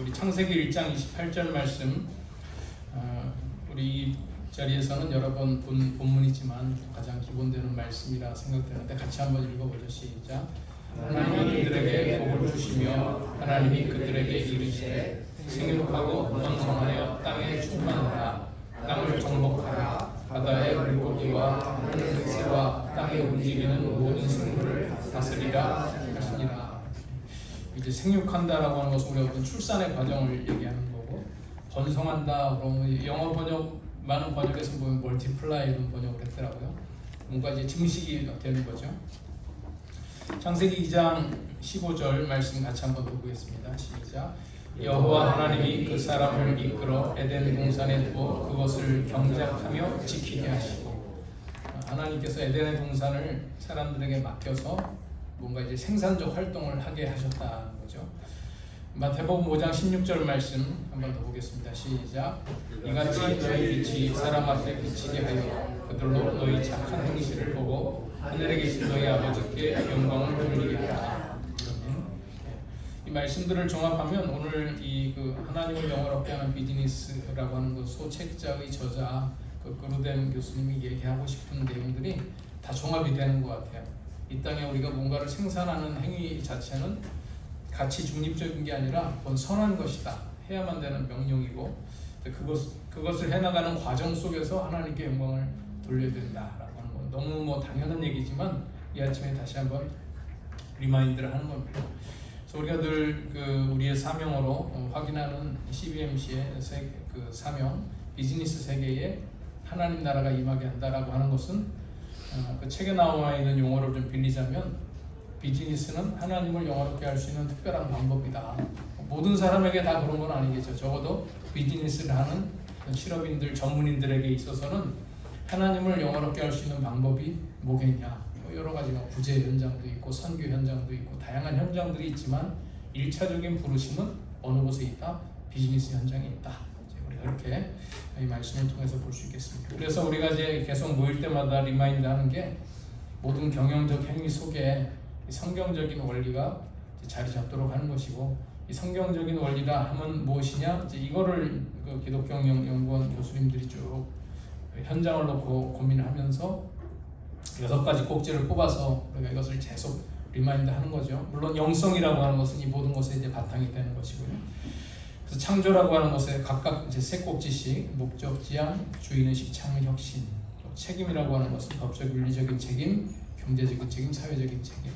우리 창세기 1장 28절 말씀, 우리 이 자리에서는 여러 번 본 본문이지만 가장 기본되는 말씀이라 생각되는데 같이 한번 읽어보죠. 시작. 하나님이 그들에게 복을 주시며 하나님이 그들에게 이르시되 생육하고 번성하여 땅에 충만하라. 땅을 정복하라. 바다의 물고기와 하늘 새와 땅에 움직이는 모든 생물을 다스리라 하시니라. 이제 생육한다라고 하는 것은 우리가 어떤 출산의 과정을 얘기하는 거고, 번성한다 그러면 영어 번역 많은 번역에서 보면 멀티플라이 이런 번역을 했더라고요. 뭔가 이제 증식이 되는 거죠. 창세기 2장 15절 말씀 같이 한번 보겠습니다. 시작. 여호와 하나님이 그 사람을 이끌어 에덴 동산에 두어 그것을 경작하며 지키게 하시고, 하나님께서 에덴의 동산을 사람들에게 맡겨서 뭔가 이제 생산적 활동을 하게 하셨다는 거죠. 마태복음 5장 16절 말씀 한번 더 보겠습니다. 시작. 이같이 너희 빛이 사람 앞에 비치게 하여 그들로 너희 착한 행실을 보고 하늘에 계신 너희 아버지께 영광을 돌리게 하라. 이 말씀들을 종합하면 오늘 이 하나님을 영화롭게 하는 비즈니스라고 하는 그 소책자의 저자 그루덴 교수님이 얘기하고 싶은 내용들이 다 종합이 되는 것 같아요. 이 땅에 우리가 뭔가를 생산하는 행위 자체는 가치 중립적인 게 아니라 그건 선한 것이다. 해야만 되는 명령이고, 그것을 해나가는 과정 속에서 하나님께 영광을 돌려야 된다라고 하는 건 너무 당연한 얘기지만 이 아침에 다시 한번 리마인드를 하는 겁니다. 그래서 우리가 늘 우리의 사명으로 확인하는 CBMC의 사명, 비즈니스 세계에 하나님 나라가 임하게 한다라고 하는 것은 그 책에 나와 있는 용어를 좀 빌리자면 비즈니스는 하나님을 영화롭게 할 수 있는 특별한 방법이다. 모든 사람에게 다 그런 건 아니겠죠. 적어도 비즈니스를 하는 실업인들, 전문인들에게 있어서는 하나님을 영화롭게 할 수 있는 방법이 뭐겠냐. 여러 가지 부재 현장도 있고 선교 현장도 있고 다양한 현장들이 있지만 1차적인 부르심은 어느 곳에 있다? 비즈니스 현장에 있다. 우리가 이렇게 이 말씀을 통해서 볼 수 있겠습니다. 그래서 우리가 이제 계속 모일 때마다 리마인드 하는 게 모든 경영적 행위 속에 성경적인 원리가 자리 잡도록 하는 것이고, 이 성경적인 원리라 하면 무엇이냐? 이제 이거를 기독경영연구원 교수님들이 쭉 현장을 놓고 고민을 하면서 6가지 꼭지를 뽑아서 우리가 이것을 계속 리마인드 하는 거죠. 물론 영성이라고 하는 것은 이 모든 것에 이제 바탕이 되는 것이고요. 그래서 창조라고 하는 것에 각각 이제 3꼭지씩 목적, 지향, 주인의식, 창의, 혁신. 또 책임이라고 하는 것은 법적, 윤리적인 책임, 경제적인 책임, 사회적인 책임.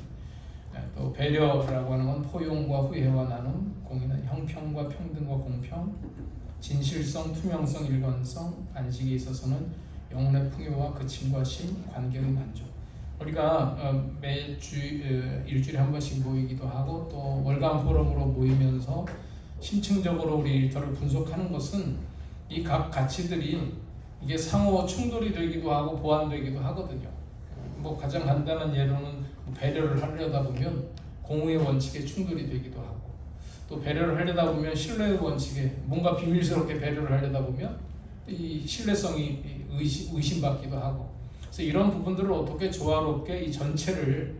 또 배려라고 하는 건 포용과 후회와 나눔, 공의는 형평과 평등과 공평, 진실성, 투명성, 일관성, 안식에 있어서는 영혼의 풍요와 그침과 심, 관계의 만족. 우리가 일주일에 한 번씩 모이기도 하고 또 월간 포럼으로 모이면서 심층적으로 우리 일터를 분석하는 것은 이 각 가치들이 이게 상호 충돌이 되기도 하고 보완되기도 하거든요. 가장 간단한 예로는 배려를 하려다 보면 공의의 원칙에 충돌이 되기도 하고, 또 배려를 하려다 보면 신뢰의 원칙에 뭔가 비밀스럽게 배려를 하려다 보면 이 신뢰성이 의심받기도 하고, 그래서 이런 부분들을 어떻게 조화롭게 이 전체를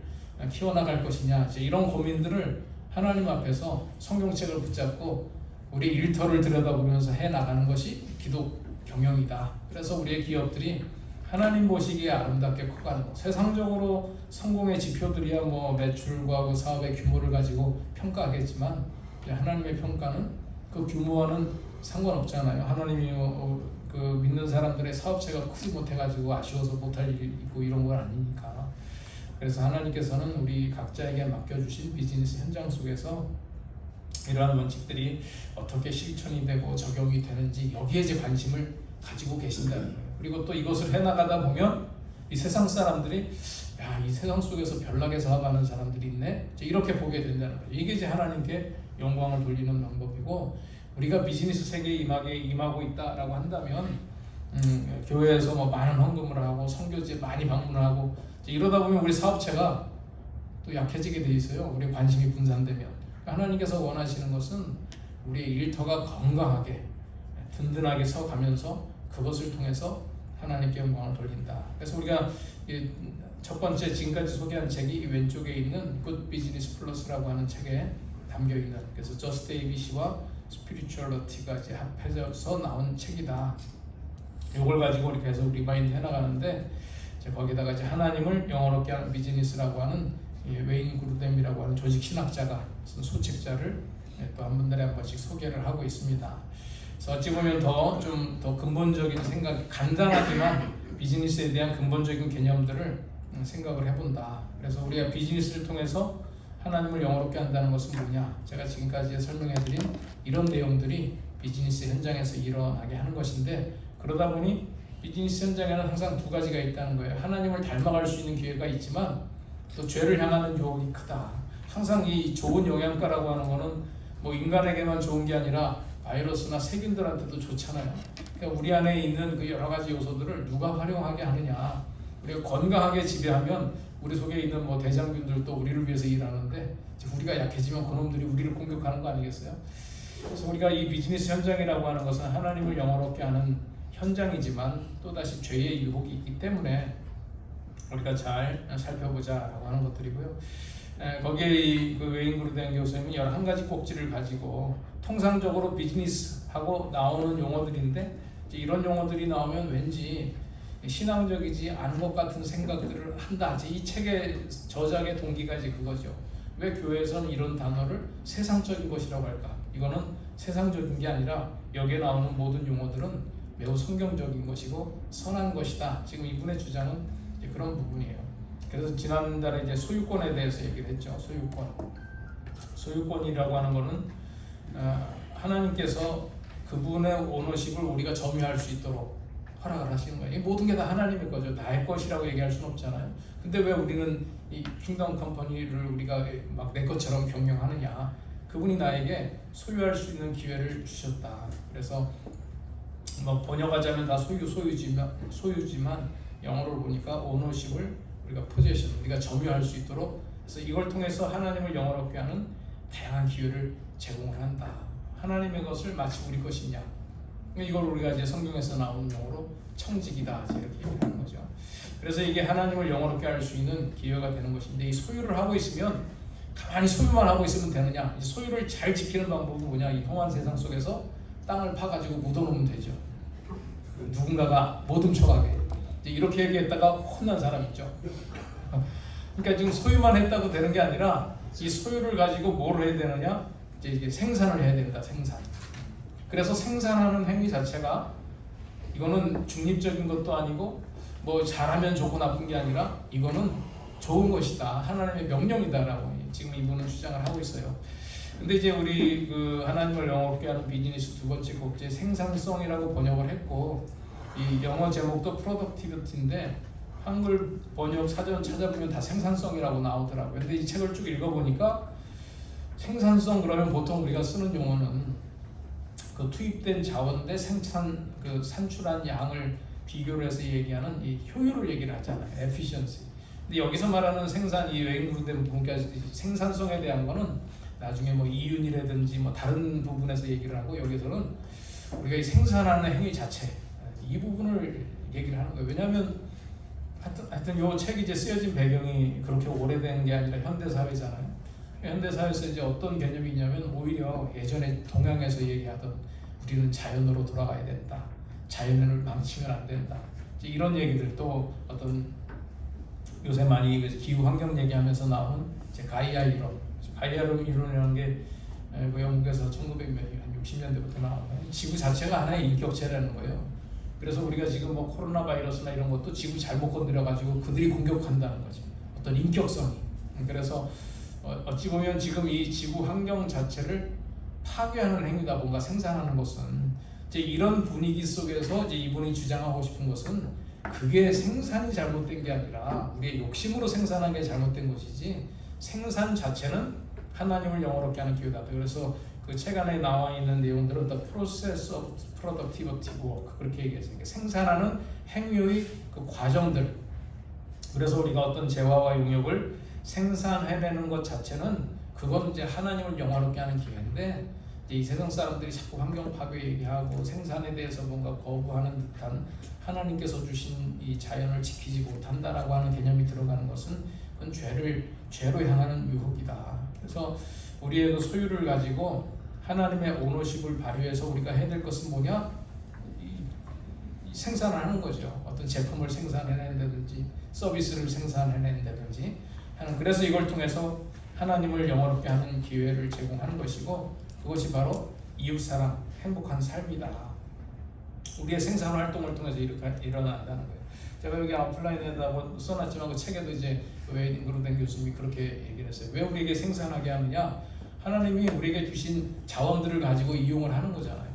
키워나갈 것이냐, 이런 고민들을 하나님 앞에서 성경책을 붙잡고 우리 일터를 들여다보면서 해나가는 것이 기독 경영이다. 그래서 우리의 기업들이 하나님 보시기에 아름답게 커가는 것. 세상적으로 성공의 지표들이야 매출과 사업의 규모를 가지고 평가하겠지만 하나님의 평가는 그 규모와는 상관없잖아요. 하나님이 믿는 사람들의 사업체가 크지 못해가지고 아쉬워서 못할 일이 있고 이런 건 아니니까. 그래서 하나님께서는 우리 각자에게 맡겨주신 비즈니스 현장 속에서 이러한 원칙들이 어떻게 실천이 되고 적용이 되는지 여기에 이제 관심을 가지고 계신다는 거예요. 그리고 또 이것을 해나가다 보면 이 세상 사람들이 이 세상 속에서 별나게 사업하는 사람들이 있네, 이렇게 보게 된다는 거죠. 이게 이제 하나님께 영광을 돌리는 방법이고, 우리가 비즈니스 세계에 임하고 있다라고 한다면 교회에서 많은 헌금을 하고 선교지에 많이 방문하고 이러다 보면 우리 사업체가 또 약해지게 돼 있어요. 우리 관심이 분산되면. 하나님께서 원하시는 것은 우리의 일터가 건강하게 든든하게 서가면서 그것을 통해서 하나님께 영광을 돌린다. 그래서 우리가 첫 번째 지금까지 소개한 책이 왼쪽에 있는 Good Business Plus라고 하는 책에 담겨 있는, 그래서 저스트 ABC와 스피리추얼리티가 이제 합해져서 나온 책이다. 이걸 가지고 우리 계속 리마인드 해나가는데, 이제 거기다가 이제 하나님을 영어롭게 하는 비즈니스라고 하는 웨인 그루뎀이라고 하는 조직 신학자가 쓴 소책자를 또 한 분들에 한 번씩 소개를 하고 있습니다. 그래서 어찌 보면 좀 더 근본적인 생각, 간단하지만 비즈니스에 대한 근본적인 개념들을 생각을 해본다. 그래서 우리가 비즈니스를 통해서 하나님을 영어롭게 한다는 것은 뭐냐? 제가 지금까지 설명해드린 이런 내용들이 비즈니스 현장에서 일어나게 하는 것인데, 그러다 보니 비즈니스 현장에는 항상 두 가지가 있다는 거예요. 하나님을 닮아갈 수 있는 기회가 있지만 또 죄를 향하는 유혹이 크다. 항상 이 좋은 영양가라고 하는 거는 뭐 인간에게만 좋은 게 아니라 바이러스나 세균들한테도 좋잖아요. 그러니까 우리 안에 있는 그 여러 가지 요소들을 누가 활용하게 하느냐. 우리가 건강하게 지배하면 우리 속에 있는 뭐 대장균들도 우리를 위해서 일하는데, 우리가 약해지면 그놈들이 우리를 공격하는 거 아니겠어요? 그래서 우리가 이 비즈니스 현장이라고 하는 것은 하나님을 영어롭게 하는 현장이지만 또다시 죄의 유혹이 있기 때문에 우리가 잘 살펴보자라고 하는 것들이고요. 거기에 그 웨인 그루뎀 교수님은 11가지 꼭지를 가지고, 통상적으로 비즈니스하고 나오는 용어들인데 이런 용어들이 나오면 왠지 신앙적이지 않은 것 같은 생각들을 한다. 이 책의 저작의 동기가 이제 그거죠. 왜 교회에서는 이런 단어를 세상적인 것이라고 할까? 이거는 세상적인 게 아니라 여기에 나오는 모든 용어들은 매우 성경적인 것이고 선한 것이다. 지금 이분의 주장은 이제 그런 부분이에요. 그래서 지난달에 이제 소유권에 대해서 얘기를 했죠. 소유권이라고 하는 거는 하나님께서 그분의 오너십을 우리가 점유할 수 있도록 허락을 하시는 거예요. 이 모든 게 다 하나님의 거죠. 나의 것이라고 얘기할 수는 없잖아요. 근데 왜 우리는 이 킹덤 컴퍼니를 우리가 막 내 것처럼 경영하느냐? 그분이 나에게 소유할 수 있는 기회를 주셨다. 그래서 뭐 번역하자면 다 소유지만 영어로 보니까 오너십을 우리가 포지션, 우리가 점유할 수 있도록, 그래서 이걸 통해서 하나님을 영어롭게 하는 다양한 기회를 제공을 한다. 하나님의 것을 마치 우리 것이냐? 이걸 우리가 이제 성경에서 나오는 용어로 청직이다 이렇게 얘기하는 거죠. 그래서 이게 하나님을 영어롭게 할 수 있는 기회가 되는 것인데, 이 소유를 하고 있으면 가만히 소유만 하고 있으면 되느냐? 이 소유를 잘 지키는 방법은 뭐냐? 이 험한 세상 속에서 땅을 파가지고 묻어놓으면 되죠. 누군가가 못 훔쳐가게. 이렇게 얘기했다가 혼난 사람 있죠. 그러니까 지금 소유만 했다고 되는 게 아니라 이 소유를 가지고 뭘 해야 되느냐? 이제 생산을 해야 된다. 생산. 그래서 생산하는 행위 자체가 이거는 중립적인 것도 아니고 뭐 잘하면 좋고 나쁜 게 아니라 이거는 좋은 것이다. 하나님의 명령이다라고 지금 이분은 주장을 하고 있어요. 근데 이제 우리 그 하나님을 영어롭게 하는 비즈니스 두 번째 꼭지 생산성이라고 번역을 했고, 이 영어 제목도 productivity인데 한글 번역 사전 찾아보면 다 생산성이라고 나오더라고요. 근데 이 책을 쭉 읽어보니까 생산성 그러면 보통 우리가 쓰는 용어는 그 투입된 자원 대 그 산출한 양을 비교를 해서 얘기하는 이 효율을 얘기를 하잖아요. efficiency. 근데 여기서 말하는 생산, 이 웨인 그루뎀 분께서 생산성에 대한 거는 나중에 뭐 이윤이라든지 뭐 다른 부분에서 얘기를 하고, 여기서는 우리가 이 생산하는 행위 자체 이 부분을 얘기를 하는 거예요. 왜냐하면 하여튼 요 책이 이제 쓰여진 배경이 그렇게 오래된 게 아니라 현대 사회잖아요. 현대 사회에서 이제 어떤 개념이 있냐면 오히려 예전에 동양에서 얘기하던 우리는 자연으로 돌아가야 된다. 자연을 망치면 안 된다. 이제 이런 얘기들, 또 어떤 요새 많이 기후 환경 얘기하면서 나오는 이제 가이아 이론. 가이아 이론이라는 게 그 영국에서 1960년대부터 나온 거예요. 지구 자체가 하나의 인격체라는 거예요. 그래서 우리가 지금 뭐 코로나 바이러스나 이런 것도 지구 잘못 건드려 가지고 그들이 공격한다는 거죠. 어떤 인격성이. 그래서 어찌 보면 지금 이 지구 환경 자체를 파괴하는 행위다. 뭔가 생산하는 것은 이제 이런 분위기 속에서 이제 이분이 주장하고 싶은 것은 그게 생산이 잘못된 게 아니라 우리의 욕심으로 생산한 게 잘못된 것이지, 생산 자체는 하나님을 영어롭게 하는 기회다. 그래서 그 책 안에 나와 있는 내용들은 The Process of Productivity Work 그렇게 얘기했어요. 생산하는 행위의 그 과정들. 그래서 우리가 어떤 재화와 용역을 생산해내는 것 자체는 그건 이제 하나님을 영화롭게 하는 기회인데, 이제 이 세상 사람들이 자꾸 환경 파괴 얘기하고 생산에 대해서 뭔가 거부하는 듯한, 하나님께서 주신 이 자연을 지키지 못한다라고 하는 개념이 들어가는 것은 그건 죄로 향하는 유혹이다. 그래서 우리의 그 소유를 가지고 하나님의 오너십을 발휘해서 우리가 해야 될 것은 뭐냐? 생산을 하는 거죠. 어떤 제품을 생산해낸다든지 서비스를 생산해낸다든지 하는, 그래서 이걸 통해서 하나님을 영화롭게 하는 기회를 제공하는 것이고, 그것이 바로 이웃사랑, 행복한 삶이다. 우리의 생산 활동을 통해서 일어난다는 거예요. 제가 여기 아웃라인에다 써놨지만 그 책에도 이제 웨이딩 그루덴 교수님이 그렇게 얘기를 했어요. 왜 우리에게 생산하게 하느냐? 하나님이 우리에게 주신 자원들을 가지고 이용을 하는 거잖아요.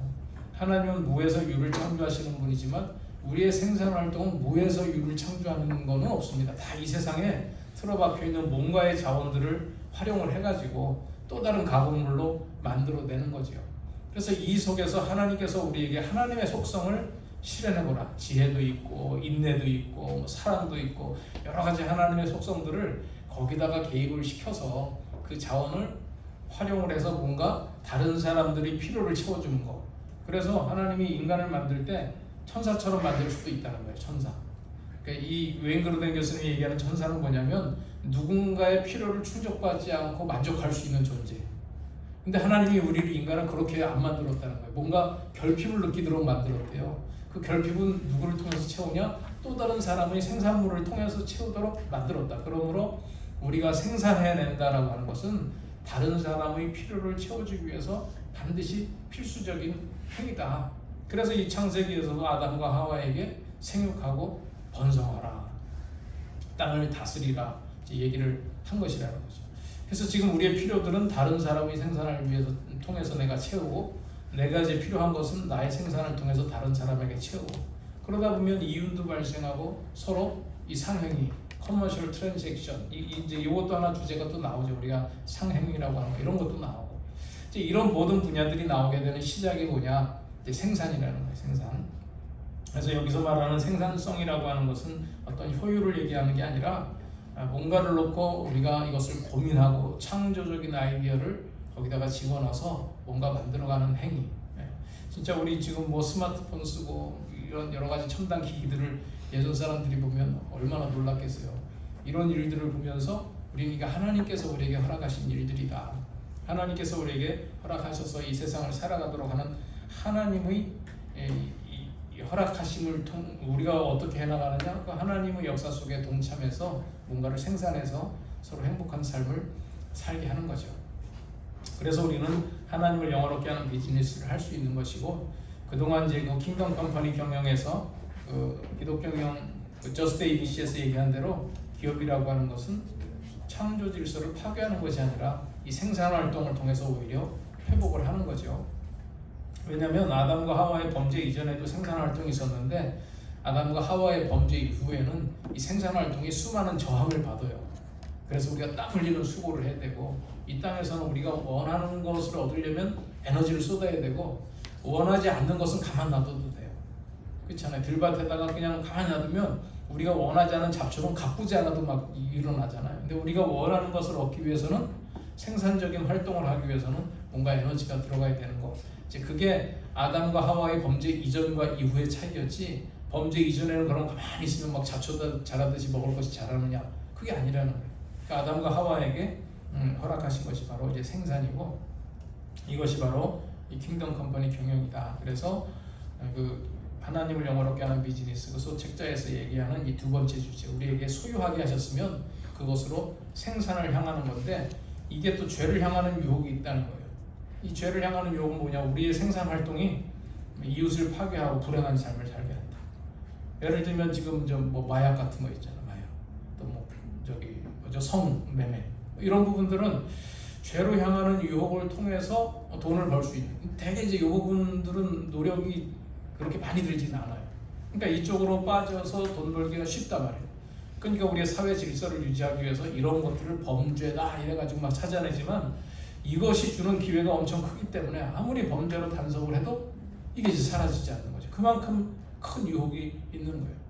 하나님은 무에서 유를 창조하시는 분이지만 우리의 생산 활동은 무에서 유를 창조하는 것은 없습니다. 다 이 세상에 틀어박혀 있는 뭔가의 자원들을 활용을 해가지고 또 다른 가공물로 만들어내는 거죠. 그래서 이 속에서 하나님께서 우리에게 하나님의 속성을 실현해보라. 지혜도 있고 인내도 있고 뭐 사랑도 있고 여러 가지 하나님의 속성들을 거기다가 개입을 시켜서 그 자원을 활용을 해서 뭔가 다른 사람들이 필요를 채워주는 거. 그래서 하나님이 인간을 만들 때 천사처럼 만들 수도 있다는 거예요. 천사. 그러니까 이 웨인 그루덴 교수님이 얘기하는 천사는 뭐냐면 누군가의 필요를 충족받지 않고 만족할 수 있는 존재. 근데 하나님이 우리를 인간을 그렇게 안 만들었다는 거예요. 뭔가 결핍을 느끼도록 만들었대요. 그 결핍은 누구를 통해서 채우냐? 또 다른 사람의 생산물을 통해서 채우도록 만들었다. 그러므로 우리가 생산해낸다라고 하는 것은 다른 사람의 필요를 채워주기 위해서 반드시 필수적인 행위다. 그래서 이 창세기에서도 아담과 하와에게 생육하고 번성하라, 땅을 다스리라 얘기를 한 것이라는 거죠. 그래서 지금 우리의 필요들은 다른 사람의 생산을 위해서 통해서 내가 채우고, 내가 이제 필요한 것은 나의 생산을 통해서 다른 사람에게 채우고, 그러다 보면 이윤도 발생하고 서로 이 상행위, 커머셜 트랜잭션, 이제 이것도 하나 주제가 또 나오죠. 우리가 상행위라고 하는 거, 이런 것도 나오고, 이제 이런 모든 분야들이 나오게 되는 시작이 뭐냐? 이제 생산이라는 거예요. 생산. 그래서 여기서 말하는 생산성이라고 하는 것은 어떤 효율을 얘기하는 게 아니라 뭔가를 놓고 우리가 이것을 고민하고 창조적인 아이디어를 거기다가 집어넣어서 뭔가 만들어가는 행위. 진짜 우리 지금 뭐 스마트폰 쓰고 이런 여러 가지 첨단 기기들을 예전 사람들이 보면 얼마나 놀랐겠어요. 이런 일들을 보면서 우리는 이게 하나님께서 우리에게 허락하신 일들이다. 하나님께서 우리에게 허락하셔서 이 세상을 살아가도록 하는 하나님의 이 허락하심을 우리가 어떻게 해나가느냐? 그 하나님의 역사 속에 동참해서 뭔가를 생산해서 서로 행복한 삶을 살게 하는 거죠. 그래서 우리는 하나님을 영화롭게 하는 비즈니스를 할 수 있는 것이고, 그동안 이제 그 킹덤 컴퍼니 경영에서 기독 경영 저스트 ABC에서 얘기한 대로 기업이라고 하는 것은 창조 질서를 파괴하는 것이 아니라 이 생산 활동을 통해서 오히려 회복을 하는 거죠. 왜냐하면 아담과 하와의 범죄 이전에도 생산 활동이 있었는데 아담과 하와의 범죄 이후에는 이 생산 활동이 수많은 저항을 받아요. 그래서 우리가 땀 흘리는 수고를 해야 되고, 이 땅에서는 우리가 원하는 것을 얻으려면 에너지를 쏟아야 되고, 원하지 않는 것은 가만 놔둬도 돼요. 그렇잖아요. 들밭에다가 그냥 가만히 놔두면 우리가 원하지 않은 잡초는 가꾸지 않아도 막 일어나잖아요. 근데 우리가 원하는 것을 얻기 위해서는, 생산적인 활동을 하기 위해서는 뭔가 에너지가 들어가야 되는 거. 이제 그게 아담과 하와의 범죄 이전과 이후의 차이였지, 범죄 이전에는 그럼 가만히 있으면 막 잡초 자라듯이 먹을 것이 자라느냐, 그게 아니라는 거예요. 그러니까 아담과 하와에게 허락하신 것이 바로 이제 생산이고, 이것이 바로 이 킹덤 컴퍼니 경영이다. 그래서 그 하나님을 영화롭게 하는 비즈니스, 그 소책자에서 얘기하는 이 두 번째 주제, 우리에게 소유하게 하셨으면 그것으로 생산을 향하는 건데, 이게 또 죄를 향하는 유혹이 있다는 거예요. 이 죄를 향하는 유혹은 뭐냐? 우리의 생산 활동이 이웃을 파괴하고 불행한 삶을 살게 한다. 예를 들면 지금 뭐 마약 같은 거 있잖아, 마약. 또 뭐 성매매 이런 부분들은 죄로 향하는 유혹을 통해서 돈을 벌 수 있는. 대개 이제 이 부분들은 노력이 그렇게 많이 들지는 않아요. 그러니까 이쪽으로 빠져서 돈 벌기가 쉽단 말이에요. 그러니까 우리의 사회 질서를 유지하기 위해서 이런 것들을 범죄다 이래가지고 막 찾아내지만, 이것이 주는 기회가 엄청 크기 때문에 아무리 범죄로 단속을 해도 이게 이제 사라지지 않는 거죠. 그만큼 큰 유혹이 있는 거예요.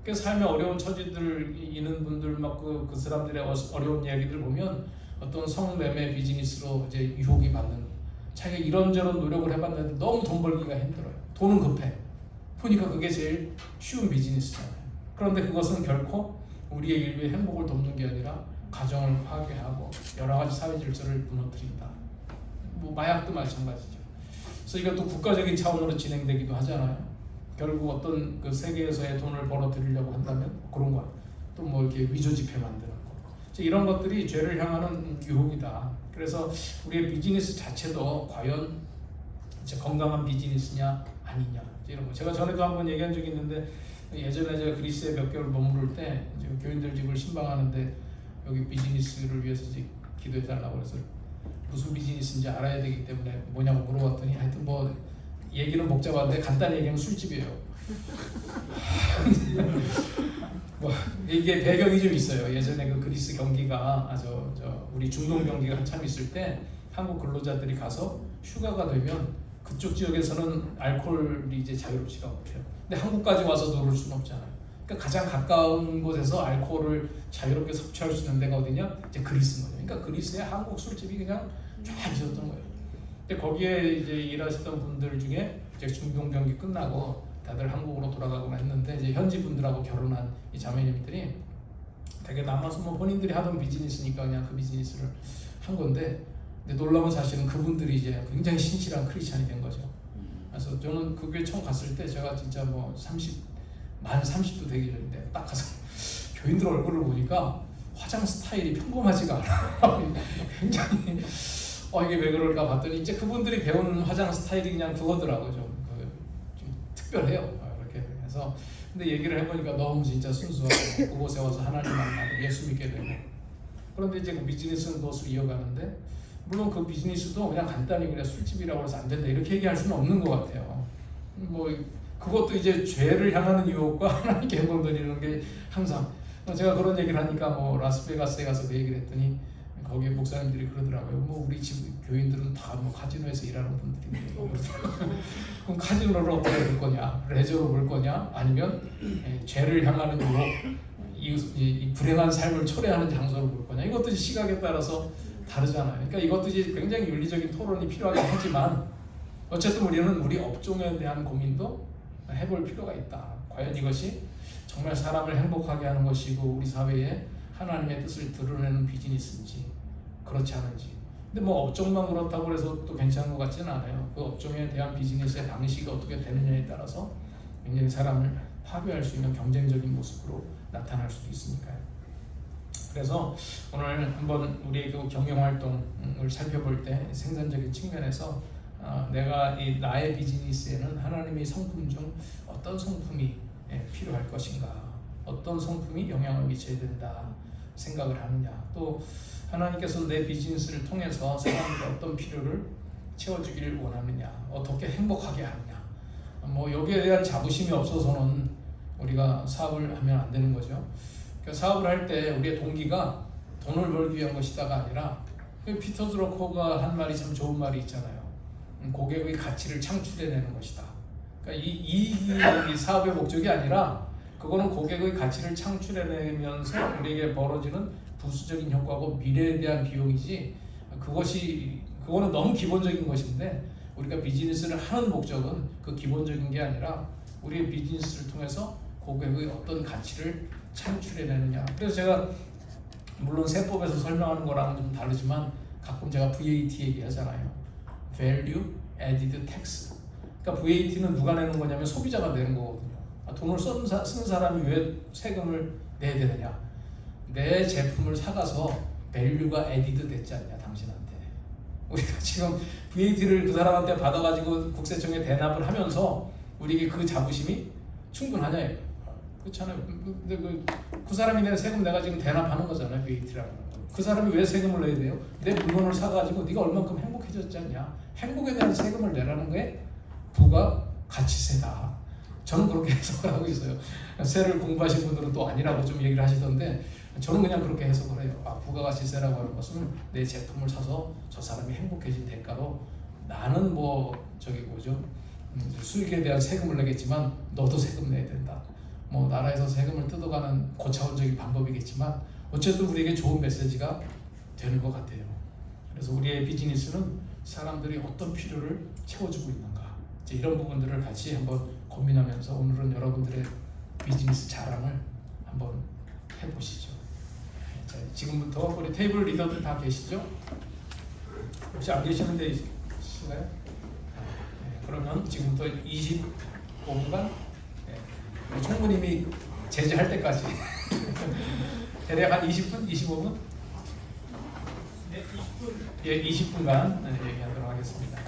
그래서 삶에 어려운 처지들 있는 분들 막 그 사람들의 어려운 이야기들 보면 어떤 성매매 비즈니스로 이제 유혹이 받는, 자기가 이런저런 노력을 해봤는데 너무 돈 벌기가 힘들어요. 돈은 급해. 보니까 그게 제일 쉬운 비즈니스잖아요. 그런데 그것은 결코 우리의 인류의 행복을 돕는 게 아니라 가정을 파괴하고 여러 가지 사회 질서를 무너뜨린다. 뭐 마약도 마찬가지죠. 그래서 이것도 국가적인 차원으로 진행되기도 하잖아요. 결국 어떤 그 세계에서의 돈을 벌어들이려고 한다면 그런 거, 또 뭐 이렇게 위조 지폐 만드는 거, 이런 것들이 죄를 향하는 유혹이다. 그래서 우리의 비즈니스 자체도 과연 건강한 비즈니스냐 아니냐 이런 거. 제가 전에도 한번 얘기한 적이 있는데 예전에 제가 그리스에 몇 개월 머무를 때 교인들 집을 신방하는데 여기 비즈니스를 위해서 기도해달라고 그래서 무슨 비즈니스인지 알아야 되기 때문에 뭐냐고 물어봤더니 하여튼 뭐 얘기는 복잡한데 간단히 얘기하면 술집이에요. 뭐 이게 배경이 좀 있어요. 예전에 그 그리스 경기가 우리 중동 경기가 한참 있을 때 한국 근로자들이 가서 휴가가 되면 그쪽 지역에서는 알코올이 이제 자유롭지가 못해요. 근데 한국까지 와서 놀을 수는 없잖아요. 그러니까 가장 가까운 곳에서 알코올을 자유롭게 섭취할 수 있는 데가 어디냐? 이제 그리스인 거죠. 그러니까 그리스에 한국 술집이 그냥 쫙 있었던 거예요. 근데 거기에 이제 일하시던 분들 중에 이제 중동 경기 끝나고 다들 한국으로 돌아가곤 했는데 이제 현지 분들하고 결혼한 이 자매님들이 되게 남아서 뭐 본인들이 하던 비즈니스니까 그냥 그 비즈니스를 한 건데, 근데 놀라운 사실은 그분들이 이제 굉장히 신실한 크리스찬이 된 거죠. 그래서 저는 그 교회 처음 갔을 때 제가 진짜 뭐 만 30도 되기 전인데 딱 가서 교인들 얼굴을 보니까 화장 스타일이 평범하지가 않아요. 굉장히 이게 왜 그럴까 봤더니 이제 그분들이 배운 화장 스타일이 그냥 그거더라고요. 좀 특별해요. 이렇게 해서 근데 얘기를 해보니까 너무 진짜 순수하고 그곳에 와서 하나님 만나고 예수 믿게 되고, 그런데 이제 그 비즈니스는 그것을 이어가는데, 물론 그 비즈니스도 그냥 간단히 그냥 술집이라고 해서 안 된다 이렇게 얘기할 수는 없는 것 같아요. 뭐 그것도 이제 죄를 향하는 유혹과 하나님께 영광 돌리는 게 항상, 제가 그런 얘기를 하니까 뭐 라스베가스에 가서 그 얘기를 했더니 거기에 목사님들이 그러더라고요. 뭐 우리 집 교인들은 다 뭐 카지노에서 일하는 분들인데 그럼 카지노를 어떻게 볼 거냐, 레저로 볼 거냐, 아니면 죄를 향하는 유혹, 이 불행한 삶을 초래하는 장소를 볼 거냐, 이것도 시각에 따라서 다르잖아요. 그러니까 이것도 이제 굉장히 윤리적인 토론이 필요하긴 하지만 어쨌든 우리는 우리 업종에 대한 고민도 해볼 필요가 있다. 과연 이것이 정말 사람을 행복하게 하는 것이고 우리 사회에 하나님의 뜻을 드러내는 비즈니스인지 그렇지 않은지. 근데 뭐 업종만 그렇다고 해서 또 괜찮은 것 같지는 않아요. 그 업종에 대한 비즈니스의 방식이 어떻게 되느냐에 따라서 굉장히 사람을 파괴할 수 있는 경쟁적인 모습으로 나타날 수도 있으니까요. 그래서 오늘 한번 우리의 그 경영 활동을 살펴볼 때 생산적인 측면에서 내가 나의 비즈니스에는 하나님의 성품 중 어떤 성품이 필요할 것인가, 어떤 성품이 영향을 미쳐야 된다 생각을 하느냐, 또 하나님께서 내 비즈니스를 통해서 사람들의 어떤 필요를 채워주기를 원하느냐, 어떻게 행복하게 하느냐, 뭐 여기에 대한 자부심이 없어서는 우리가 사업을 하면 안 되는 거죠. 그러니까 사업을 할 때 우리의 동기가 돈을 벌기 위한 것이다가 아니라, 피터 드러커가 한 말이 참 좋은 말이 있잖아요. 고객의 가치를 창출해내는 것이다. 그러니까 이 사업의 목적이 아니라 그거는 고객의 가치를 창출해내면서 우리에게 벌어지는 부수적인 효과고 미래에 대한 비용이지, 그거는 너무 기본적인 것인데 우리가 비즈니스를 하는 목적은 그 기본적인 게 아니라 우리의 비즈니스를 통해서 고객의 어떤 가치를 창출해내느냐. 그래서 제가 물론 세법에서 설명하는 거랑은 좀 다르지만 가끔 제가 VAT 얘기하잖아요. Value Added Tax. 그러니까 VAT는 누가 내는 거냐면 소비자가 내는 거거든요. 돈을 쓴 사람이 왜 세금을 내야 되느냐? 내 제품을 사가서 밸류가 에디드 됐지 않냐 당신한테. 우리가 지금 VAT를 그 사람한테 받아가지고 국세청에 대납을 하면서 우리에게 그 자부심이 충분하냐? 그렇잖아요. 근데 그 사람이 낸 세금 내가 지금 대납하는 거잖아요. VAT라는 거. 그 사람이 왜 세금을 내야 돼요? 내 물건을 사가지고 네가 얼만큼 행복해졌지 않냐? 행복에 대한 세금을 내라는 게 부가가치세다. 저는 그렇게 해석을 하고 있어요. 세를 공부하신 분들은 또 아니라고 좀 얘기를 하시던데 저는 그냥 그렇게 해석을 해요. 부가가치세라고 하는 것은 내 제품을 사서 저 사람이 행복해진 대가로 나는 수익에 대한 세금을 내겠지만 너도 세금 내야 된다. 뭐 나라에서 세금을 뜯어가는 고차원적인 방법이겠지만 어쨌든 우리에게 좋은 메시지가 되는 것 같아요. 그래서 우리의 비즈니스는 사람들이 어떤 필요를 채워주고 있는가, 이런 부분들을 같이 한번 고민하면서 오늘은 여러분들의 비즈니스 자랑을 한번 해보시죠. 자, 네, 지금부터 우리 테이블 리더들 다 계시죠? 혹시 안 계시는데 있으신가요? 네, 그러면 지금부터 25분간 네, 총무님이 제지할 때까지 대략 한 20분? 25분? 네, 20분. 예, 20분간 얘기하도록 하겠습니다.